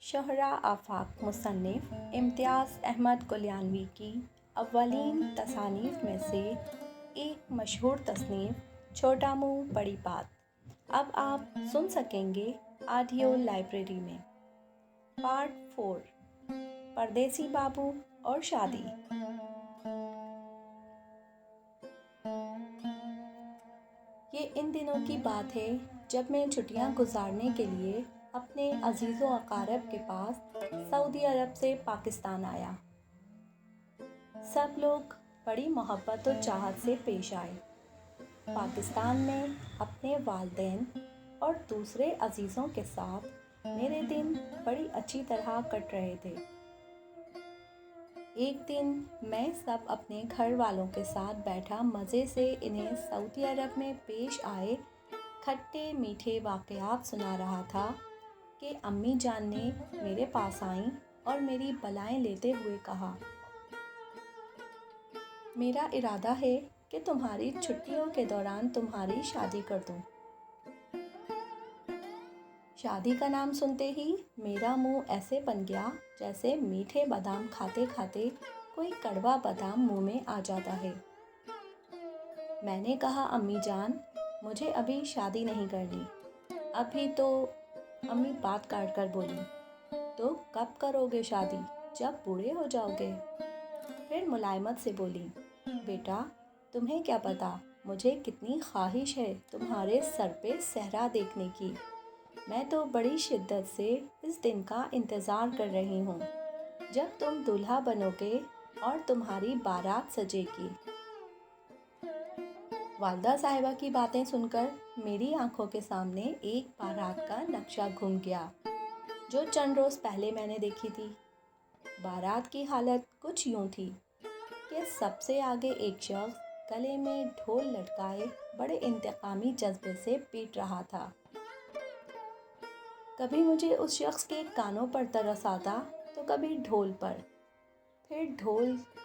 शहरा आफाक मुसन्निफ़ इम्तियाज़ अहमद कुलियानवी की अव्वलीन तसानीफ़ में से एक मशहूर तसनीफ़ छोटा मुँह बड़ी बात अब आप सुन सकेंगे ऑडियो लाइब्रेरी में। पार्ट 4, परदेसी बाबू और शादी। ये इन दिनों की बात है जब मैं छुट्टियां गुजारने के लिए अपने अजीज़ों अकारब के पास सऊदी अरब से पाकिस्तान आया। सब लोग बड़ी मोहब्बत और चाहत से पेश आए। पाकिस्तान में अपने वालिदैन और दूसरे अजीज़ों के साथ मेरे दिन बड़ी अच्छी तरह कट रहे थे। एक दिन मैं सब अपने घर वालों के साथ बैठा मज़े से इन्हें सऊदी अरब में पेश आए खट्टे मीठे वाक़यात सुना रहा था कि अम्मी जान ने मेरे पास आईं और मेरी बलाएं लेते हुए कहा, मेरा इरादा है कि तुम्हारी छुट्टियों के दौरान तुम्हारी शादी कर दूं। शादी का नाम सुनते ही मेरा मुंह ऐसे बन गया जैसे मीठे बादाम खाते खाते कोई कड़वा बादाम मुंह में आ जाता है। मैंने कहा, अम्मी जान, मुझे अभी शादी नहीं करनी। अभी तो अम्मी बात काट कर बोली, तो कब करोगे शादी? जब बूढ़े हो जाओगे। फिर मुलायमत से बोली, बेटा तुम्हें क्या पता मुझे कितनी ख्वाहिश है तुम्हारे सर पे सहरा देखने की। मैं तो बड़ी शिद्दत से इस दिन का इंतज़ार कर रही हूँ जब तुम दूल्हा बनोगे और तुम्हारी बारात सजेगी। वालदा साहिबा की बातें सुनकर मेरी आंखों के सामने एक बारात का नक्शा घूम गया जो चंद रोज़ पहले मैंने देखी थी। बारात की हालत कुछ यूँ थी कि सबसे आगे एक शख्स गले में ढोल लटकाए बड़े इंतकामी जज्बे से पीट रहा था। कभी मुझे उस शख्स के कानों पर तरस आता तो कभी ढोल पर। फिर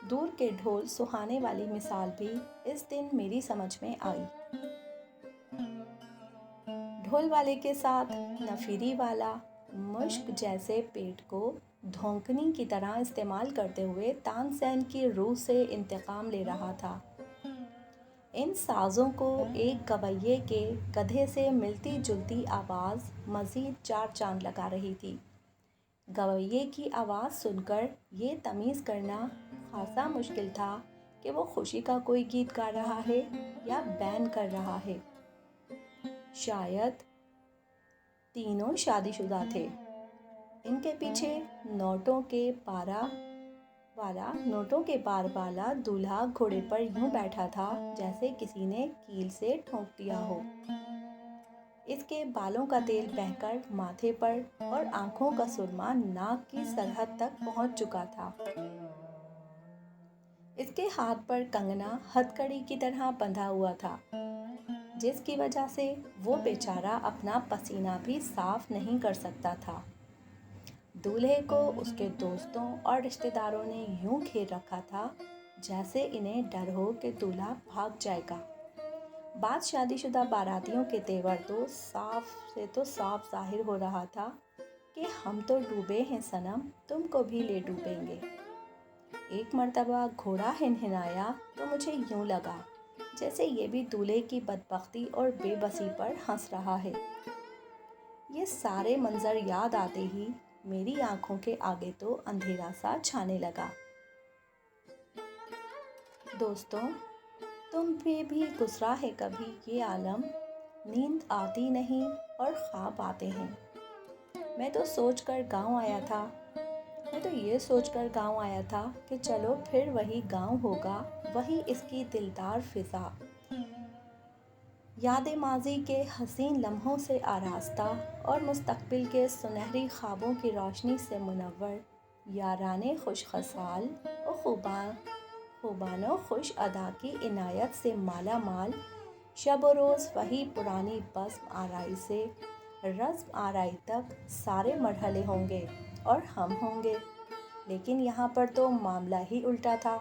दूर के ढोल सुहाने वाली मिसाल भी इस दिन मेरी समझ में आई। ढोल वाले के साथ नफीरी वाला मुश्क जैसे पेट को धौंकनी की तरह इस्तेमाल करते हुए तानसेन की रूह से इंतकाम ले रहा था। इन साज़ों को एक गवैये के गधे से मिलती जुलती आवाज़ मज़ीद चार चांद लगा रही थी। गवैये की आवाज़ सुनकर ये तमीज़ करना खासा मुश्किल था कि वो खुशी का कोई गीत गा रहा है या बैन कर रहा है। शायद तीनों शादीशुदा थे। इनके पीछे नोटों के बार वाला दूल्हा घोड़े पर यूं बैठा था जैसे किसी ने कील से ठोंक दिया हो। इसके बालों का तेल बहकर माथे पर और आंखों का सुरमा नाक की सरहद तक पहुंच चुका था। इसके हाथ पर कंगना हथकड़ी की तरह बंधा हुआ था, जिसकी वजह से वो बेचारा अपना पसीना भी साफ नहीं कर सकता था। दूल्हे को उसके दोस्तों और रिश्तेदारों ने यूं घेर रखा था जैसे इन्हें डर हो कि दूल्हा भाग जाएगा। बाद शादीशुदा बारातियों के तेवर तो साफ जाहिर हो रहा था कि हम तो डूबे हैं सनम, तुमको भी ले डूबेंगे। एक मर्तबा घोड़ा हिनहिनाया तो मुझे यूं लगा जैसे ये भी दूल्हे की बदबख्ती और बेबसी पर हंस रहा है। ये सारे मंजर याद आते ही मेरी आंखों के आगे तो अंधेरा सा छाने लगा। दोस्तों, तुम पे भी गुजरा है कभी ये आलम, नींद आती नहीं और ख्वाब आते हैं। मैं तो ये सोचकर गांव आया था कि चलो फिर वही गांव होगा, वही इसकी दिलदार फिजा, याद माजी के हसीन लम्हों से आरास्ता और मुस्तकबिल के सुनहरी ख्वाबों की रोशनी से मुनव्वर, याराने खुश खसाल और खुबानो खुश अदा की इनायत से माला माल, शब व रोज़ वही पुरानी बज़्म आराई से रज़्म आराई तक सारे मरहले होंगे और हम होंगे। लेकिन यहाँ पर तो मामला ही उल्टा था।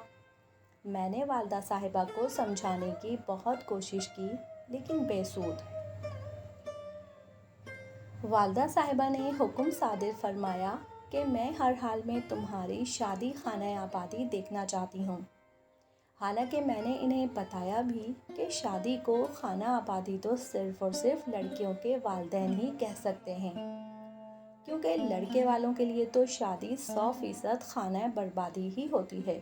मैंने वालदा साहिबा को समझाने की बहुत कोशिश की, लेकिन बेसूद। والدہ صاحبہ نے حکم صادر فرمایا کہ میں ہر حال میں تمہاری شادی خانہ آبادی دیکھنا چاہتی ہوں۔ حالانکہ میں نے انہیں بتایا بھی کہ شادی کو خانہ آبادی تو صرف اور صرف لڑکیوں کے والدین ہی کہہ سکتے ہیں، کیونکہ لڑکے والوں کے لیے تو شادی 100% خانہ بربادی ہی ہوتی ہے۔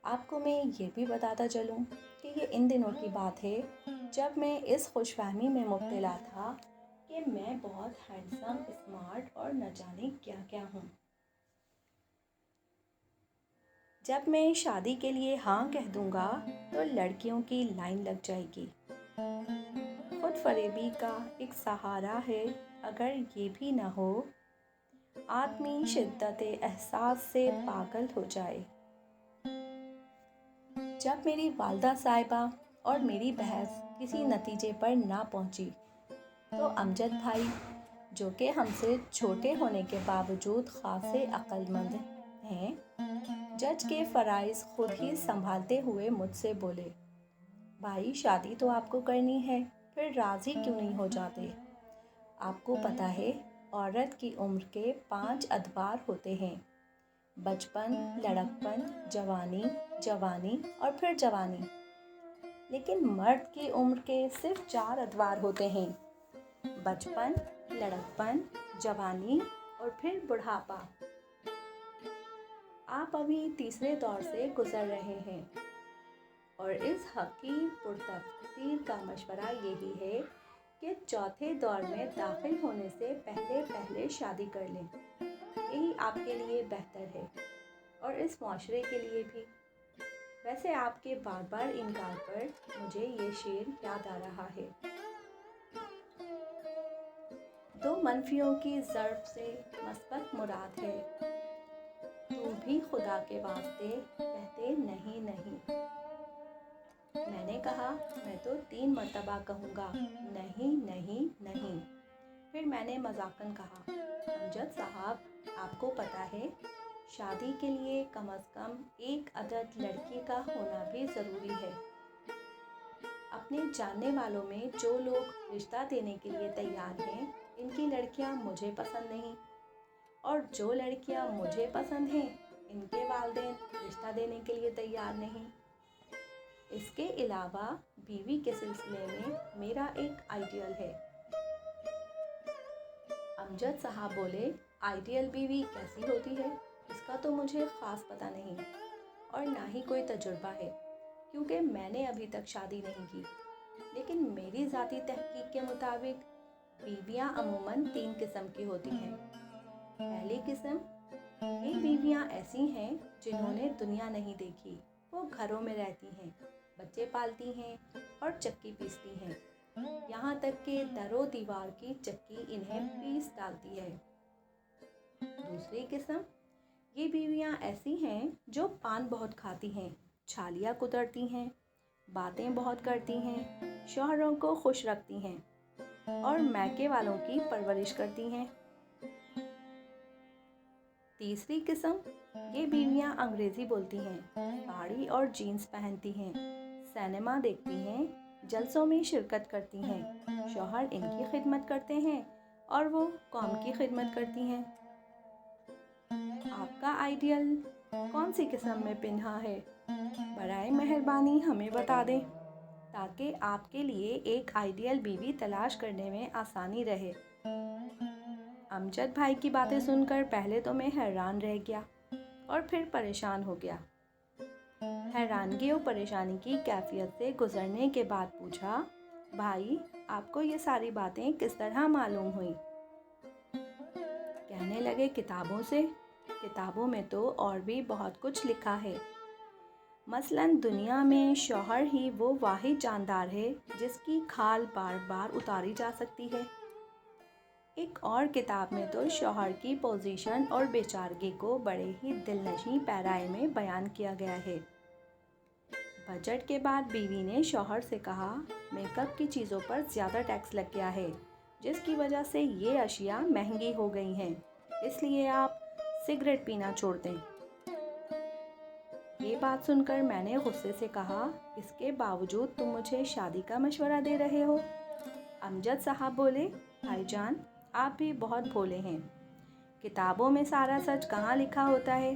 آپ کو میں یہ بھی بتاتا چلوں کہ یہ ان دنوں کی بات ہے جب میں اس خوش فہمی میں مبتلا تھا کہ میں بہت ہینڈسم، اسمارٹ اور نہ جانے کیا کیا ہوں۔ جب میں شادی کے لیے ہاں کہہ دوں گا تو لڑکیوں کی لائن لگ جائے گی۔ خود فریبی کا ایک سہارا ہے اگر یہ بھی نہ ہو، آدمی شدت احساس سے پاگل ہو جائے۔ جب میری والدہ صاحبہ اور میری بحث کسی نتیجے پر نہ پہنچی تو امجد بھائی، جو کہ ہم سے چھوٹے ہونے کے باوجود خاصے عقل مند ہیں، جج کے فرائض خود ہی سنبھالتے ہوئے مجھ سے بولے، بھائی شادی تو آپ کو کرنی ہے، پھر راضی کیوں نہیں ہو جاتے؟ آپ کو پتہ ہے عورت کی عمر کے 5 ادوار ہوتے ہیں: بچپن، لڑکپن، جوانی، جوانی اور پھر جوانی۔ لیکن مرد کی عمر کے صرف 4 ادوار ہوتے ہیں: بچپن، لڑکپن، جوانی اور پھر بڑھاپا۔ آپ ابھی تیسرے دور سے گزر رہے ہیں اور اس حقیر پرتفصیل کا مشورہ یہی ہے کہ چوتھے دور میں داخل ہونے سے پہلے شادی کر لیں۔ یہی آپ کے لیے بہتر ہے اور اس معاشرے کے لیے بھی۔ ویسے آپ کے بار بار انکار پر مجھے یہ شعر یاد آ رہا ہے: 2 منفیوں کی ضرب سے مثبت مراد ہے، تو بھی خدا کے واسطے کہتے نہیں نہیں۔ میں نے کہا، میں تو 3 مرتبہ کہوں گا نہیں نہیں نہیں۔ پھر میں نے مذاقاً کہا، امجد صاحب، آپ کو پتہ ہے شادی کے لیے کم از کم 1 عدد لڑکی کا ہونا بھی ضروری ہے۔ اپنے جاننے والوں میں جو لوگ رشتہ دینے کے لیے تیار ہیں، ان کی لڑکیاں مجھے پسند نہیں، اور جو لڑکیاں مجھے پسند ہیں ان کے والدین رشتہ دینے کے لیے تیار نہیں۔ اس کے علاوہ بیوی کے سلسلے میں میرا ایک آئیڈیل ہے۔ امجد صاحب بولے، آئیڈیل بیوی کیسی ہوتی ہے؟ اس کا تو مجھے خاص پتہ نہیں اور نہ ہی کوئی تجربہ ہے، کیونکہ میں نے ابھی تک شادی نہیں کی۔ لیکن میری ذاتی تحقیق کے مطابق بیویاں عموماً 3 قسم کی ہوتی ہیں۔ پہلی قسم، یہ بیویاں ایسی ہیں جنہوں نے دنیا نہیں دیکھی، وہ گھروں میں رہتی ہیں، بچے پالتی ہیں اور چکی پیستی ہیں، یہاں تک کہ در و دیوار کی چکی انہیں پیس ڈالتی ہے۔ دوسری قسم، یہ بیویاں ایسی ہیں جو پان بہت کھاتی ہیں، چھالیاں کترتی ہیں، باتیں بہت کرتی ہیں، شوہروں کو خوش رکھتی ہیں اور میکے والوں کی پرورش کرتی ہیں۔ تیسری قسم، یہ بیویاں انگریزی بولتی ہیں، ساڑی اور جینز پہنتی ہیں، سینما دیکھتی ہیں، جلسوں میں شرکت کرتی ہیں، شوہر ان کی خدمت کرتے ہیں اور وہ قوم کی خدمت کرتی ہیں۔ آپ کا آئیڈیل کون سی قسم میں پنہا ہے؟ برائے مہربانی ہمیں بتا دیں تاکہ آپ کے لیے ایک آئیڈیل بیوی تلاش کرنے میں آسانی رہے۔ امجد بھائی کی باتیں سن کر پہلے تو میں حیران رہ گیا اور پھر پریشان ہو گیا۔ حیرانگی و پریشانی کی کیفیت سے گزرنے کے بعد پوچھا، بھائی آپ کو یہ ساری باتیں کس طرح معلوم ہوئیں؟ کہنے لگے، کتابوں سے۔ کتابوں میں تو اور بھی بہت کچھ لکھا ہے۔ مثلاً دنیا میں شوہر ہی وہ واحد جاندار ہے جس کی کھال بار بار اتاری جا سکتی ہے۔ ایک اور کتاب میں تو شوہر کی پوزیشن اور بیچارگی کو بڑے ہی دلنشیں پیرائے میں بیان کیا گیا ہے۔ بجٹ کے بعد بیوی نے شوہر سے کہا، میک اپ کی چیزوں پر زیادہ ٹیکس لگ گیا ہے، جس کی وجہ سے یہ اشیاء مہنگی ہو گئی ہیں، اس لیے آپ سگریٹ پینا چھوڑ دیں۔ یہ بات سن کر میں نے غصے سے کہا، اس کے باوجود تم مجھے شادی کا مشورہ دے رہے ہو؟ امجد صاحب بولے، بھائی جان، आप भी बहुत भोले हैं। किताबों में सारा सच कहाँ लिखा होता है?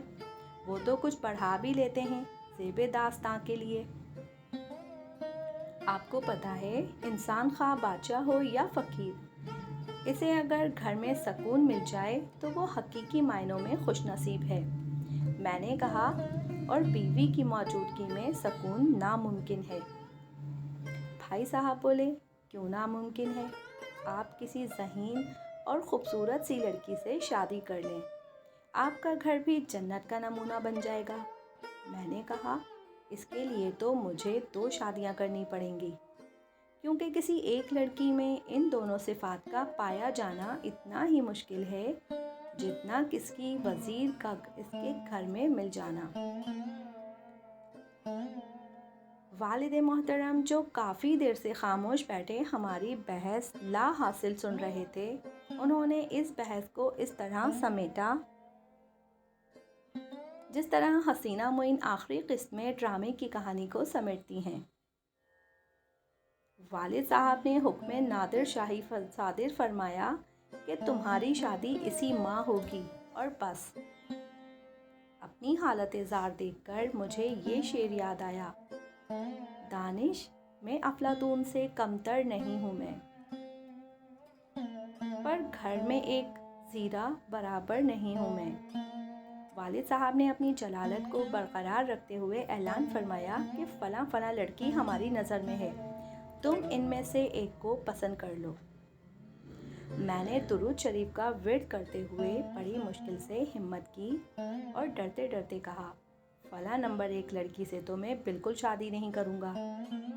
वो तो कुछ पढ़ा भी लेते हैं ज़ेबे दास्तां के लिए। आपको पता है, इंसान खा बादशाह हो या फ़कीर, इसे अगर घर में सुकून मिल जाए तो वो हकीकी मायनों में खुशनसीब है। मैंने कहा, और बीवी की मौजूदगी में सुकून नामुमकिन है। भाई साहब बोले, क्यों नामुमकिन है? आप किसी ज़हीन और ख़ूबसूरत सी लड़की से शादी कर लें, आपका घर भी जन्नत का नमूना बन जाएगा। मैंने कहा, इसके लिए तो मुझे 2 शादियां करनी पड़ेंगी, क्योंकि किसी एक लड़की में इन दोनों सिफात का पाया जाना इतना ही मुश्किल है जितना किसी वज़ीर का इसके घर में मिल जाना। वालिद मोहतरम, जो काफ़ी देर से खामोश बैठे हमारी बहस ला हासिल सुन रहे थे, उन्होंने इस बहस को इस तरह समेटा जिस तरह हसीना मोइन आखिरी किस्त में ड्रामे की कहानी को समेटती हैं। वालिद साहब ने हुक्म नादिर शाही सादिर फरमाया कि तुम्हारी शादी इसी माह होगी, और बस। अपनी हालत ज़ार देखकर मुझे ये शेर याद आया, दानिश में अफलातून से कमतर नहीं हूँ मैं, पर घर में एक ज़ीरा बराबर नहीं हूँ मैं। वालिद साहब ने अपनी जलालत को बरकरार रखते हुए ऐलान फरमाया कि फ़लाँ फ़लाँ लड़की हमारी नज़र में है, तुम इनमें से एक को पसंद कर लो। मैंने दुरूद शरीफ का विर्द करते हुए बड़ी मुश्किल से हिम्मत की और डरते डरते कहा, फ़लाँ नंबर 1 लड़की से तो मैं बिल्कुल शादी नहीं करूँगा,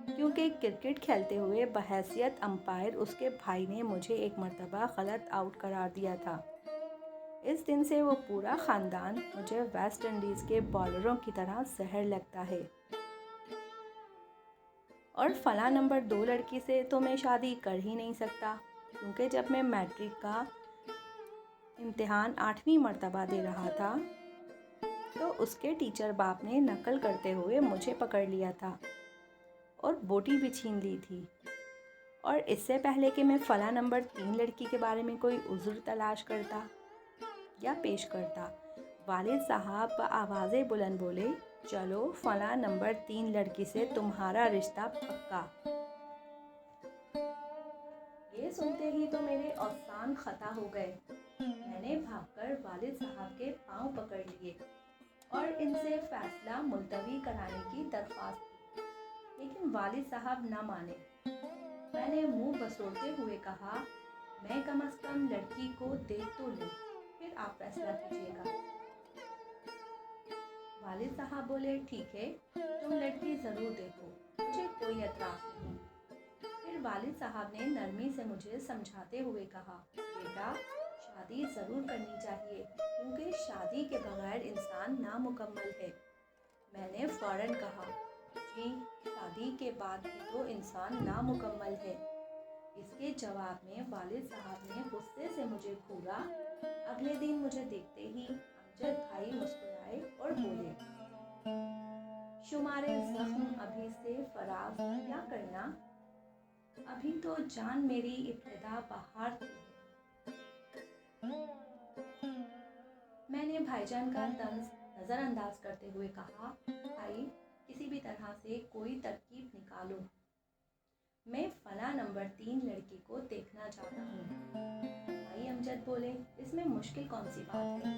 क्योंकि क्रिकेट खेलते हुए बहैसियत अंपायर उसके भाई ने मुझे एक मर्तबा गलत आउट करार दिया था। इस दिन से वो पूरा ख़ानदान मुझे वेस्ट इंडीज़ के बॉलरों की तरह जहर लगता है। और फ़लाँ नंबर 2 लड़की से तो मैं शादी कर ही नहीं सकता, क्योंकि जब मैं मैट्रिक का इम्तिहान 8वीं मर्तबा दे रहा था तो उसके टीचर बाप ने नकल करते हुए मुझे पकड़ लिया था और बोटी भी छीन ली थी। और इससे पहले कि मैं फ़लाँ नंबर 3 लड़की के बारे में कोई उज़्र तलाश करता या पेश करता, वालिद साहब आवाज़े बुलंद बोले, चलो फ़लाँ नंबर 3 लड़की से तुम्हारा रिश्ता पक्का। ये सुनते ही तो मेरे औसान खता हो गए। मैंने भागकर वालिद साहब के पांव पकड़ लिए और इनसे फैसला मुलतवी कराने की दरख्वास्त की, लेकिन वालिद साहब न माने। मैंने मुंह बसोड़ते हुए कहा, मैं कम से कम लड़की को देख तो लूं, फिर आप फैसला कीजिएगा। वालिद साहब बोले, ठीक है, तुम लड़की ज़रूर देखो, मुझे कोई एतराज़ नहीं। फिर वालिद साहब ने नरमी से मुझे समझाते हुए कहा, बेटा, शादी ज़रूर करनी चाहिए, क्योंकि शादी के बगैर इंसान नामुकम्मल है। मैंने फ़ौरन कहा, जी, शादी के बाद भी तो इंसान नामुकम्मल है। इसके जवाब में वालिद साहब ने गुस्से से मुझे घूरा। अगले दिन मुझे देखते ही अमजद भाई मुस्कुराए और बोले, शुमारे ज़ख्म अभी से फराज क्या करना, अभी तो जान मेरी इब्तिदा बहार थी। मैंने भाईजान का तंज नज़रअंदाज करते हुए कहा, भाई, किसी भी तरह से कोई तरकीब निकालो, मैं फ़लाँ नंबर 3 लड़की को देखना चाहता हूँ। भाई अमजद बोले, इसमें मुश्किल कौन सी बात है,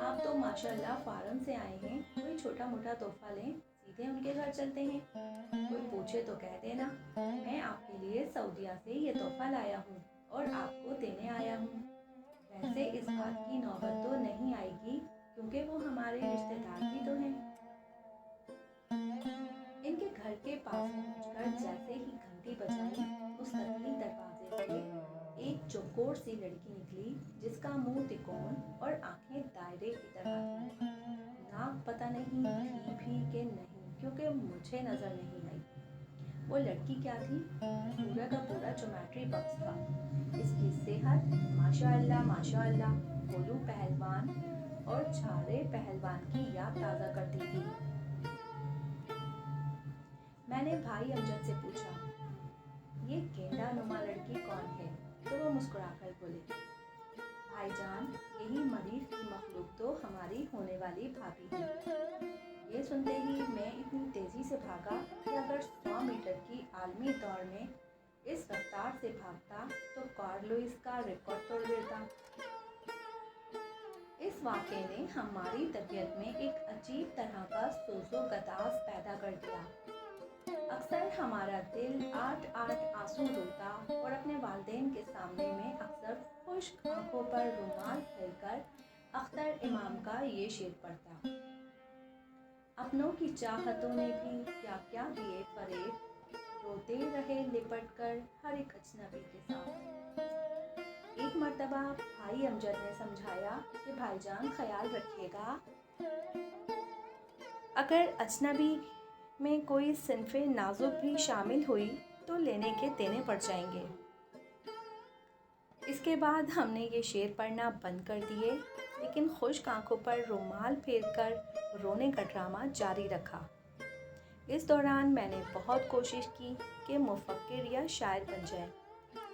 आप तो माशाल्लाह फार्म से आए हैं, कोई छोटा मोटा तोहफा लें, सीधे उनके घर चलते हैं। कोई पूछे तो कह देना, मैं आपके लिए सऊदीया से ये तोहफा लाया हूँ और आपको देने आया हूँ। वैसे इस बात की नौबत तो नहीं आएगी, क्योंकि वो हमारे रिश्तेदार भी तो हैं। इनके घर के पास पहुंचकर जैसे ही घंटी बजाई, मुस्तकिल दरवाजे से एक चौकोर सी लड़की निकली, जिसका मुंह तिकोन और आंखें दायरे की तरह थी। नाक पता नहीं थी भी कि नहीं, क्योंकि मुझे नज़र नहीं आई। वो लड़की क्या थी? पूरा का पूरा ज्योमेट्री बॉक्स था। इसकी सेहत माशाअल्लाह माशाअल्लाह, गोलू पहलवान और छारे पहलवान की याद ताज़ा करती थी। मैंने भाई अमजद से पूछा, ये गेंडा नुमा लड़की कौन है? तो वो मुस्कुराकर बोले, भाईजान, यही मरीज की मखलूक तो हमारी होने वाली भाभी है। ये सुनते ही मैं इतनी तेज़ी से भागा कि अगर 100 मीटर की आलमी दौड़ में इस रफ्तार से भागता तो कार्ल लुईस का रिकॉर्ड तोड़ देता। इस वाक़े ने हमारी तबीयत में एक अजीब तरह का सोज़ो गदास पैदा कर दिया। अक्सर हमारा दिल आठ आठ आंसू रोता और अपने वालिदैन के सामने में अक्सर खुश्क आंखों पर रुमाल फेरकर अख्तर इमाम का ये शेर पढ़ता, अपनों की चाहतों ने भी क्या क्या दिए फरेब, रोते रहे लिपट कर हर एक अजनबी के साथ। एक मर्तबा भाई अमजद ने समझाया कि भाईजान, ख्याल रखिएगा, अगर अजनबी में कोई सिनफ़े नाजुक भी शामिल हुई तो लेने के देने पड़ जाएंगे। इसके बाद हमने ये शेर पढ़ना बंद कर दिए, लेकिन खुश्क आंखों पर रुमाल फेरकर रोने का ड्रामा जारी रखा। इस दौरान मैंने बहुत कोशिश की कि मुफक्किर या शायर बन जाए,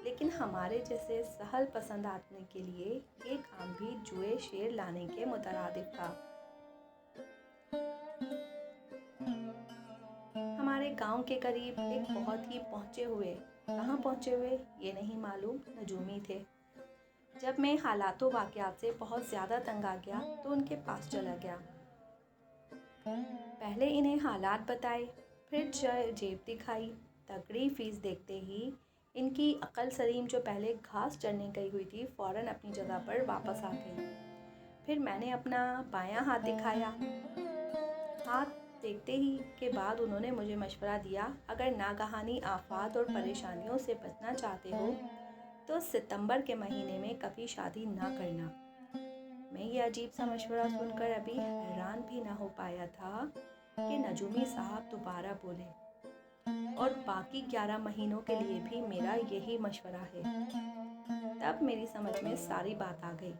लेकिन हमारे जैसे सहल पसंद आदमी के लिए ये काम भी जुए शेर लाने के मुतरादिफ था। हमारे गांव के करीब एक बहुत ही कहाँ पहुँचे हुए ये नहीं मालूम नजूमी थे। जब मैं हालातों वाक़यात से बहुत ज़्यादा तंग आ गया तो उनके पास चला गया। पहले इन्हें हालात बताए, फिर जेब दिखाई। तगड़ी फीस देखते ही इनकी अक्ल सलीम, जो पहले घास चरने गई हुई थी, फ़ौरन अपनी जगह पर वापस आ गई। फिर मैंने अपना बायां हाथ दिखाया। हाथ देखते ही के बाद उन्होंने मुझे मशवरा दिया, अगर नागहानी आफात और परेशानियों से बचना चाहते हो तो सितंबर के महीने में कभी शादी ना करना। मैं ये अजीब सा मशवरा सुनकर अभी हैरान भी ना हो पाया था कि नजूमी साहब दोबारा बोले, और बाकी 11 महीनों के लिए भी मेरा यही मशवरा है। तब मेरी समझ में सारी बात आ गई।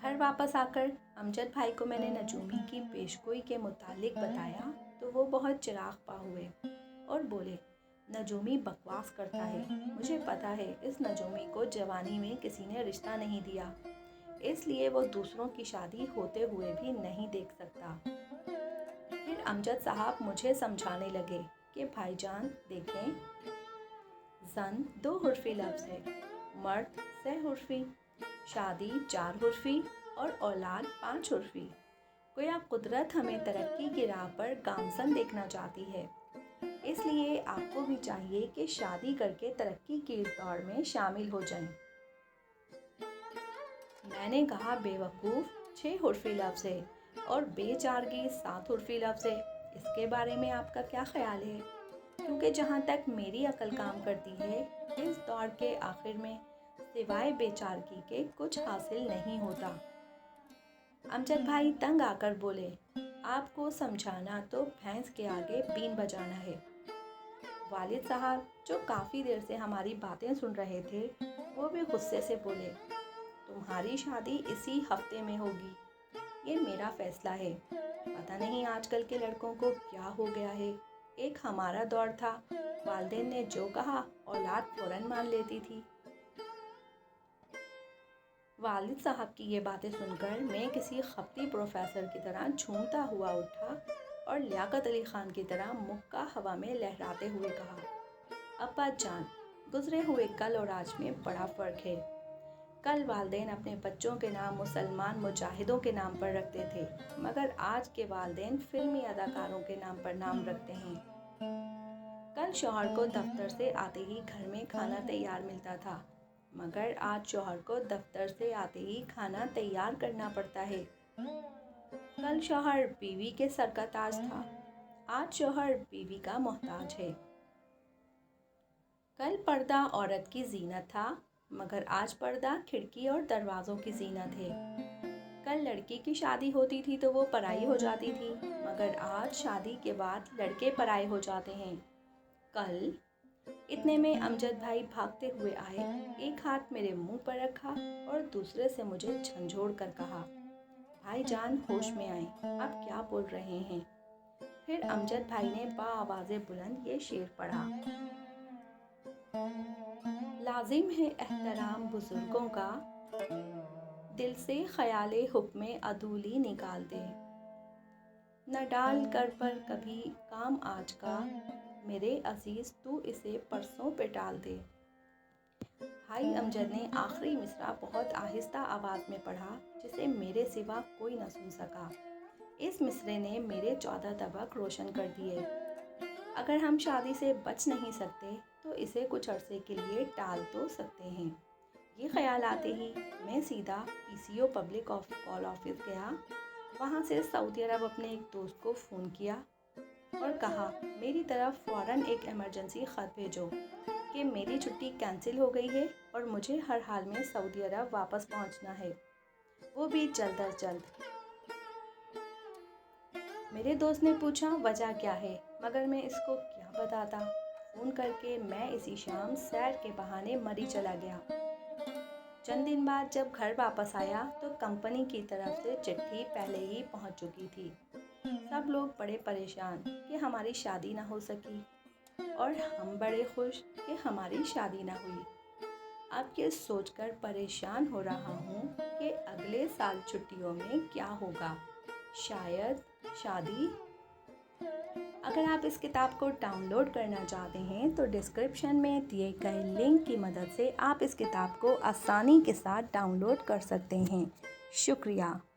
घर वापस आकर अमजद भाई को मैंने नजूमी की पेशगोई के मुतालिक बताया तो वो बहुत चिराग पा हुए और बोले, नजूमी बकवास करता है, मुझे पता है इस नजूमी को जवानी में किसी ने रिश्ता नहीं दिया, इसलिए वो दूसरों की शादी होते हुए भी नहीं देख सकता। फिर अमजद साहब मुझे समझाने लगे कि भाईजान देखें, जन 2 हुर्फी लफ्ज़ है, मर्द 6 हुर्फी, शादी 4 हुर्फी और औलाद 5 हुर्फी। गोया कुदरत हमें तरक्की की राह पर गामजन देखना चाहती है, इसलिए आपको भी चाहिए कि शादी करके तरक्की की इस दौड़ में शामिल हो जाएं। मैंने कहा, बेवकूफ़, 6 हुर्फी लफ्ज़ है और बेचारगी 7 हुर्फी लफ्ज़ है, इसके बारे में आपका क्या ख्याल है? क्योंकि जहाँ तक मेरी अकल काम करती है, इस दौड़ के आखिर में सिवाय बेचारगी के कुछ हासिल नहीं होता। अमजद भाई तंग आकर बोले, आपको समझाना तो भैंस के आगे बीन बजाना है। वालिद साहब, जो काफ़ी देर से हमारी बातें सुन रहे थे, वो भी गुस्से से बोले, तुम्हारी शादी इसी हफ्ते में होगी, ये मेरा फैसला है। पता नहीं आजकल के लड़कों को क्या हो गया है। एक हमारा दौर था, वालिदैन ने जो कहा औलाद फ़ौरन मान लेती थी। वालिद साहब की ये बातें सुनकर मैं किसी खपती प्रोफेसर की तरह झूमता हुआ उठा और लियाकत अली ख़ान की तरह मुक्का हवा में लहराते हुए कहा, अब्बा जान, गुज़रे हुए कल और आज में बड़ा फ़र्क है। कल वालिदैन अपने बच्चों के नाम मुसलमान मुजाहिदों के नाम पर रखते थे, मगर आज के वालिदैन फिल्मी अदाकारों के नाम पर नाम रखते हैं। कल शौहर को दफ्तर से आते ही घर में खाना तैयार मिलता था, मगर आज शौहर को दफ्तर से आते ही खाना तैयार करना पड़ता है। कल शौहर बीवी के सर का ताज था, आज शौहर बीवी का मोहताज है। कल पर्दा औरत की जीनत था, मगर आज पर्दा खिड़की और दरवाज़ों की जीनत है। कल लड़की की शादी होती थी तो वो पराई हो जाती थी, मगर आज शादी के बाद लड़के पराए हो जाते हैं। कल इतने में अमजद भाई भागते हुए आए, एक हाथ मेरे मुंह पर रखा और दूसरे से मुझे झंझोड़ कर कहा, भाईजान होश में आए, आप क्या बोल रहे हैं? फिर अमजद भाई ने बाआवाज़े बुलंद ये शेर पढ़ा, لازم ہے احترام بزرگوں کا، دل سے خیال حکم عدولی نکال دے۔ نہ ڈال کر پر کبھی کام آج کا، میرے عزیز تو اسے پرسوں پہ ٹال دے۔ بھائی امجد نے آخری مصرع بہت آہستہ آواز میں پڑھا، جسے میرے سوا کوئی نہ سن سکا۔ اس مصرعے نے میرے 14 طبق روشن کر دیے۔ اگر ہم شادی سے بچ نہیں سکتے تو اسے کچھ عرصے کے لیے ٹال تو سکتے ہیں۔ یہ خیال آتے ہی میں سیدھا PCO پبلک کال آفس گیا۔ وہاں سے سعودی عرب اپنے ایک دوست کو فون کیا اور کہا میری طرف فوراً ایک ایمرجنسی خط بھیجو کہ میری چھٹی کینسل ہو گئی ہے اور مجھے ہر حال میں سعودی عرب واپس پہنچنا ہے، وہ بھی جلد از جلد۔ میرے دوست نے پوچھا وجہ کیا ہے، مگر میں اس کو کیا بتاتا۔ فون کر کے میں اسی شام سیر کے بہانے مری چلا گیا۔ چند دن بعد جب گھر واپس آیا تو کمپنی کی طرف سے چٹھی پہلے ہی پہنچ چکی تھی۔ سب لوگ بڑے پریشان کہ ہماری شادی نہ ہو سکی اور ہم بڑے خوش کہ ہماری شادی نہ ہوئی۔ اب یہ سوچ کر پریشان ہو رہا ہوں کہ اگلے سال چھٹیوں میں کیا ہوگا، شاید شادی۔ اگر آپ اس کتاب کو ڈاؤن لوڈ کرنا چاہتے ہیں تو ڈسکرپشن میں دیے گئے لنک کی مدد سے آپ اس کتاب کو آسانی کے ساتھ ڈاؤن لوڈ کر سکتے ہیں۔ شکریہ۔